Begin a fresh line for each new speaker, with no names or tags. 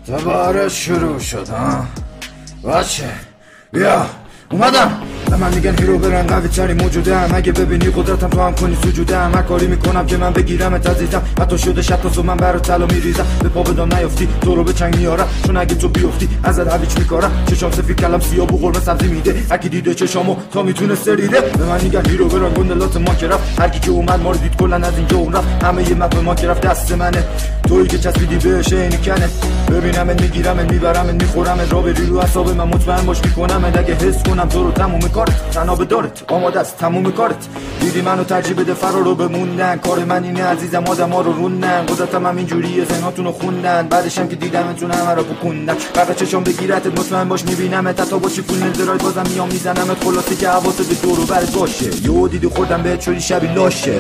دوباره شروع شد ها. باشه بیا اومدم. به من میگن هیرو برن قوی تری موجودم. اگه ببینی قدرتم تو هم کنی سجودم. هر کاری میکنم که من بگیرم عزیزم. حتی شده شب تا صبح من برات طلا میریزم. به پا بدام نیافتی تو رو به چنگ میارم. چون اگه تو بیافتی ازت هویج میکارم. چشام سفید کلم سیاه بو قرمه سبزی میده. اگه دیده چشامو تا میتونه سریده. به من میگن هیرو برن گندلات ما که رفت. هر کی که اومد ما رو دید کلا از اینجا اون رفت. همه یه مپ ما که رفت دست منه. تویی که چسبیدی بهش اینی کنه. ببینم میگیرم میبرم میخورم را بری رو حساب من مطمئن باش میکنم. اگه حس کنم تو رو تموم کارت تنها به دارت آماده است تموم کارت. دیدی منو ترجیح بده فرار رو بموندن. کار من اینه عزیزم آدما رو روندن. قدرتم هم اینجوریه زناتون رو خوندن. بعدشم که دیدمتون همه رو بکندن. قرار چشام بگیرتت مطمئن باش میبینمت. تا باشی فول نزرای بازم میام میزنمت. خلاصی که حواست به دور و برت باشه. یهو دیدی خوردم بهت شدی شبی لاشه.